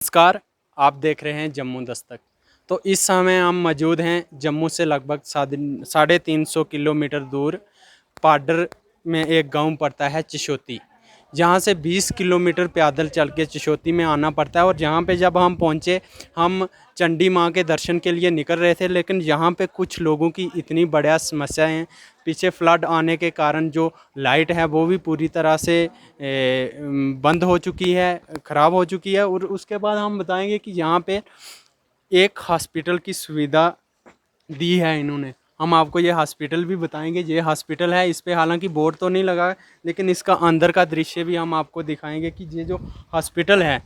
नमस्कार। आप देख रहे हैं जम्मू दस्तक। तो इस समय हम मौजूद हैं जम्मू से लगभग 350 किलोमीटर दूर पाडर में एक गांव पड़ता है चिशोती, जहां से 20 किलोमीटर पैदल चल के चिशोती में आना पड़ता है। और जहां पे जब हम पहुंचे, हम चंडी माँ के दर्शन के लिए निकल रहे थे, लेकिन यहाँ पे कुछ लोगों की इतनी बढ़िया समस्या है। पीछे फ्लड आने के कारण जो लाइट है वो भी पूरी तरह से बंद हो चुकी है, ख़राब हो चुकी है। और उसके बाद हम बताएंगे कि यहाँ पे एक हॉस्पिटल की सुविधा दी है इन्होंने। हम आपको ये हॉस्पिटल भी बताएंगे। ये हॉस्पिटल है, इस पे हालांकि बोर्ड तो नहीं लगा है, लेकिन इसका अंदर का दृश्य भी हम आपको दिखाएंगे कि ये जो हॉस्पिटल है,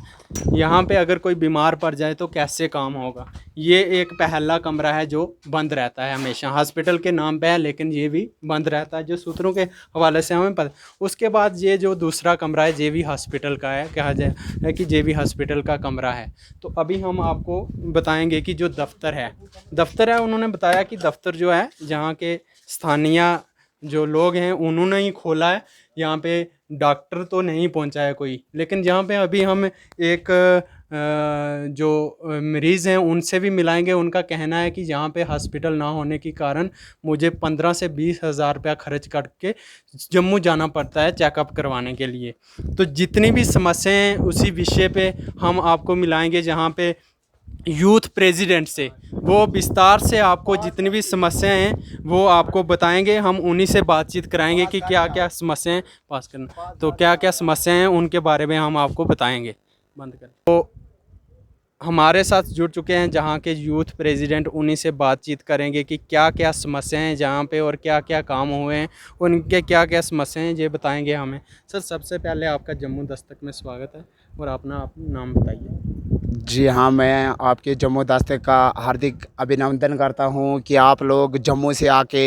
यहाँ पे अगर कोई बीमार पड़ जाए तो कैसे काम होगा। ये एक पहला कमरा है जो बंद रहता है हमेशा, हॉस्पिटल के नाम पे है लेकिन ये भी बंद रहता है, जो सूत्रों के हवाले से हमें पता। उसके बाद ये जो दूसरा कमरा है जेवी हॉस्पिटल का है, कहा जाए है कि जेवी हॉस्पिटल का कमरा है। तो अभी हम आपको बताएंगे कि जो दफ्तर है उन्होंने बताया कि दफ्तर जो है जहाँ के स्थानीय जो लोग हैं उन्होंने ही खोला है। यहाँ पे डॉक्टर तो नहीं पहुँचा है कोई, लेकिन जहाँ पे अभी हम एक जो मरीज़ हैं उनसे भी मिलाएंगे। उनका कहना है कि यहाँ पे हॉस्पिटल ना होने के कारण मुझे 15 से 20 हज़ार रुपया खर्च करके जम्मू जाना पड़ता है चेकअप करवाने के लिए। तो जितनी भी समस्याएं हैं उसी विषय पे हम आपको मिलाएंगे, जहाँ पे यूथ प्रेसिडेंट से वो विस्तार से आपको जितनी भी समस्याएं हैं वो आपको बताएंगे। हम उन्हीं से बातचीत कराएंगे कि क्या क्या समस्याएं पास करना, तो क्या क्या समस्याएं हैं उनके बारे में हम आपको बताएंगे। बंद कर। तो हमारे साथ जुड़ चुके हैं जहाँ के यूथ प्रेसिडेंट, उन्हीं से बातचीत करेंगे कि क्या क्या समस्याएं हैं जहाँ पे और क्या क्या काम हुए हैं, उनके क्या क्या समस्याएं हैं ये बताएंगे हमें। सर, सबसे पहले आपका जम्मू दस्तक में स्वागत है, और अपना नाम बताइए। जी हाँ, मैं आपके जम्मू दस्तक का हार्दिक अभिनंदन करता हूँ कि आप लोग जम्मू से आके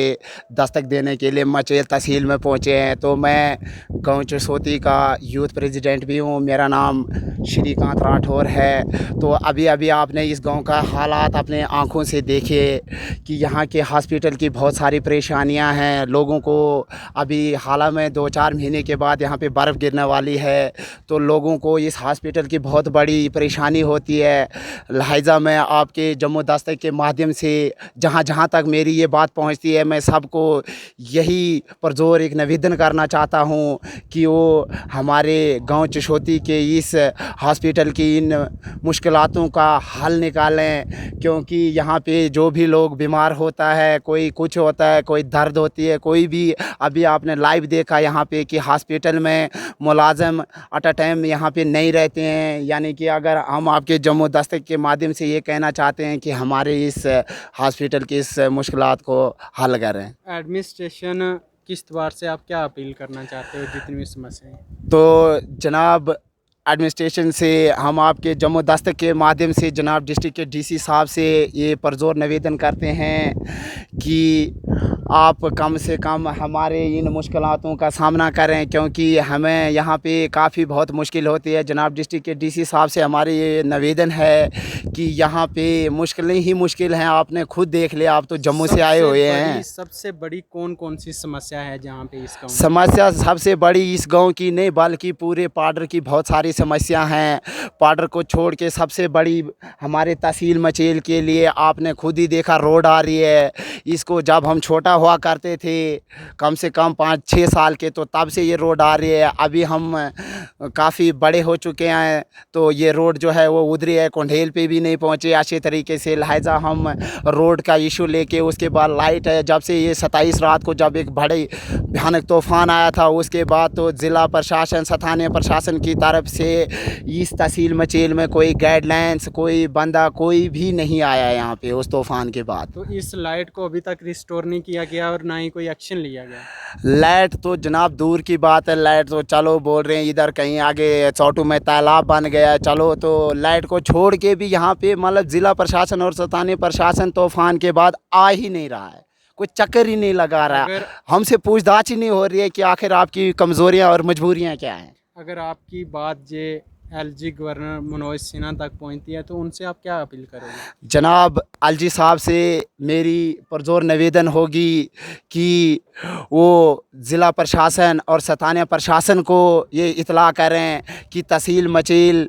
दस्तक देने के लिए मचेल तहसील में पहुँचे हैं। तो मैं गाँव चिशोती का यूथ प्रेसिडेंट भी हूँ। मेरा नाम श्रीकांत राठौर है। तो अभी अभी आपने इस गांव का हालात अपने आँखों से देखे कि यहाँ के हॉस्पिटल की बहुत सारी परेशानियाँ हैं। लोगों को अभी हाल में 2-4 महीने के बाद यहाँ पे बर्फ़ गिरने वाली है, तो लोगों को इस हॉस्पिटल की बहुत बड़ी परेशानी होती है। लिहाजा मैं आपके जम्मू दस्तक के माध्यम से जहाँ जहाँ तक मेरी ये बात पहुँचती है, मैं सबको यही पुरज़ोर एक निवेदन करना चाहता हूँ कि वो हमारे गांव चिशोती के इस हॉस्पिटल की इन मुश्किलातों का हल निकालें। क्योंकि यहाँ पे जो भी लोग बीमार होता है, कोई कुछ होता है, कोई दर्द होती है, कोई भी, अभी आपने लाइव देखा यहाँ पे कि हॉस्पिटल में मुलाज़िम एट अ टाइम यहाँ पे नहीं रहते हैं। यानी कि अगर हम आपके जम्मू दस्तक के माध्यम से ये कहना चाहते हैं कि हमारे इस हॉस्पिटल की इस मुश्किलात को हल करें। एडमिनिस्ट्रेशन किस बार से आप क्या अपील करना चाहते हो जितनी भी समस्याएं हैं? तो जनाब, एडमिनिस्ट्रेशन से हम आपके जम्मू दस्तक के माध्यम से जनाब डिस्ट्रिक्ट के डीसी साहब से ये पुरज़ोर निवेदन करते हैं कि आप कम से कम हमारे इन मुश्किलातों का सामना करें, क्योंकि हमें यहाँ पे काफ़ी बहुत मुश्किल होती है। जनाब डिस्ट्रिक्ट के डीसी साहब से हमारे ये निवेदन है कि यहाँ पे मुश्किलें ही मुश्किल हैं। आपने खुद देख लिया, आप तो जम्मू से आए हुए हैं। सबसे बड़ी कौन कौन सी समस्या है जहाँ पे इस गाँव में? समस्या सबसे बड़ी इस गांव की नहीं बल्कि पूरे पाडर की बहुत सारी समस्या हैं। पाडर को छोड़ के सबसे बड़ी हमारे तहसील मचेल के लिए आपने खुद ही देखा रोड आ रही है। इसको जब हम छोटा हुआ करते थे, कम से कम 5-6 साल के, तो तब से ये रोड आ रही है। अभी हम काफ़ी बड़े हो चुके हैं तो ये रोड जो है वो उधरी है, कोंढेल पे भी नहीं पहुँचे अच्छे तरीके से। लिहाजा हम रोड का इशू लेके, उसके बाद लाइट है, जब से ये 27 रात को जब एक बड़े भयानक तूफ़ान आया था, उसके बाद तो ज़िला प्रशासन, स्थानीय प्रशासन की तरफ से इस तहसील मचेल में कोई गाइडलाइंस, कोई बंदा, कोई भी नहीं आया यहाँ पे उस तूफ़ान के बाद। तो इस लाइट को अभी तक रिस्टोर नहीं किया गया और ना ही कोई एक्शन लिया गया। लाइट तो जनाब दूर की बात है, लाइट तो चलो बोल रहे हैं इधर कहीं आगे चौटू में तालाब बन गया, चलो, तो लाइट को छोड़ के भी यहाँ पे मतलब ज़िला प्रशासन और स्थानीय प्रशासन तूफ़ान के बाद आ ही नहीं रहा है, कोई चक्कर ही नहीं लगा रहा। हमसे पूछताछ ही नहीं हो रही है कि आखिर आपकी कमज़ोरियाँ और मजबूरियाँ क्या हैं। अगर आपकी बात जे एलजी गवर्नर मनोज सिन्हा तक पहुंचती है तो उनसे आप क्या अपील करोगे? जनाब एलजी साहब से मेरी पुरज़ोर निवेदन होगी कि वो ज़िला प्रशासन और स्थानीय प्रशासन को ये इतला करें कि तहसील मचेल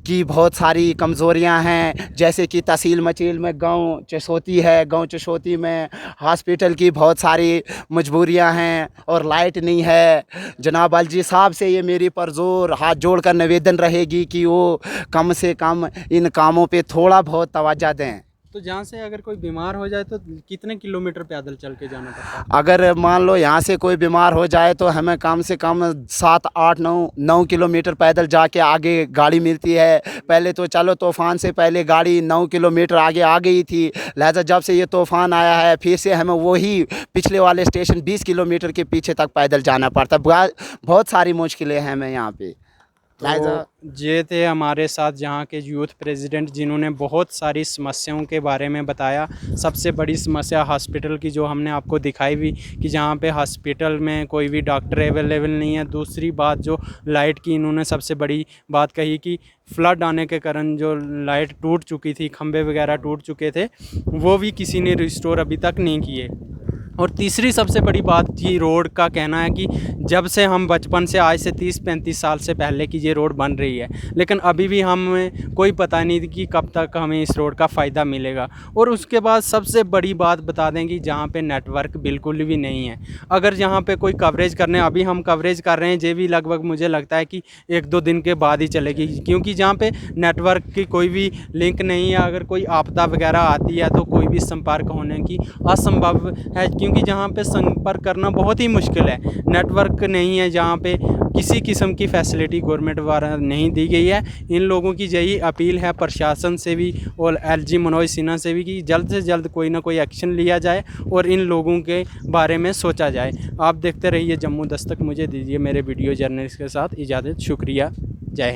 की बहुत सारी कमज़ोरियां हैं, जैसे कि तहसील मचील में गांव चशोती है, गांव चशोती में हॉस्पिटल की बहुत सारी मजबूरियां हैं और लाइट नहीं है। जनाब अलजी साहब से ये मेरी परज़ोर हाथ जोड़कर निवेदन रहेगी कि वो कम से कम इन कामों पे थोड़ा बहुत तवज्जो दें। तो जहाँ से अगर कोई बीमार हो जाए तो कितने किलोमीटर पैदल चल के जाना पड़ता है? अगर मान लो यहाँ से कोई बीमार हो जाए तो हमें कम से कम 7 8 9 किलोमीटर पैदल जाके आगे गाड़ी मिलती है। पहले तो चलो तूफ़ान से पहले गाड़ी 9 किलोमीटर आगे आ गई थी, लिहाजा जब से ये तूफ़ान आया है फिर से हमें वही पिछले वाले स्टेशन 20 किलोमीटर के पीछे तक पैदल जाना पड़ता है। बहुत सारी मुश्किलें हैं हमें यहाँ पे। तो ये थे हमारे साथ यहाँ के यूथ प्रेसिडेंट, जिन्होंने बहुत सारी समस्याओं के बारे में बताया। सबसे बड़ी समस्या हॉस्पिटल की जो हमने आपको दिखाई भी, कि जहाँ पे हॉस्पिटल में कोई भी डॉक्टर अवेलेबल नहीं है। दूसरी बात जो लाइट की, इन्होंने सबसे बड़ी बात कही कि फ्लड आने के कारण जो लाइट टूट चुकी थी, खंभे वगैरह टूट चुके थे, वो भी किसी ने रिस्टोर अभी तक नहीं किए। और तीसरी सबसे बड़ी बात ये रोड का कहना है कि जब से हम बचपन से, आज से 30-35 साल से पहले की ये रोड बन रही है, लेकिन अभी भी हमें कोई पता नहीं कि कब तक हमें इस रोड का फ़ायदा मिलेगा। और उसके बाद सबसे बड़ी बात बता दें कि जहाँ पे नेटवर्क बिल्कुल भी नहीं है। अगर यहाँ पे कोई कवरेज करने, अभी हम कवरेज कर रहे हैं, ये भी लगभग मुझे लगता है कि 1-2 दिन के बाद ही चलेगी, क्योंकि जहाँ पे नेटवर्क की कोई भी लिंक नहीं है। अगर कोई आपदा वगैरह आती है तो कोई भी संपर्क होने की असंभव है, क्योंकि जहाँ पे संपर्क करना बहुत ही मुश्किल है। नेटवर्क नहीं है, जहाँ पे किसी किस्म की फैसिलिटी गवर्नमेंट द्वारा नहीं दी गई है। इन लोगों की यही अपील है प्रशासन से भी और एलजी मनोज सिन्हा से भी कि जल्द से जल्द कोई ना कोई एक्शन लिया जाए और इन लोगों के बारे में सोचा जाए। आप देखते रहिए जम्मू दस्तक। मुझे दीजिए मेरे वीडियो जर्नलिस्ट के साथ इजाज़त। शुक्रिया। जय हिंद।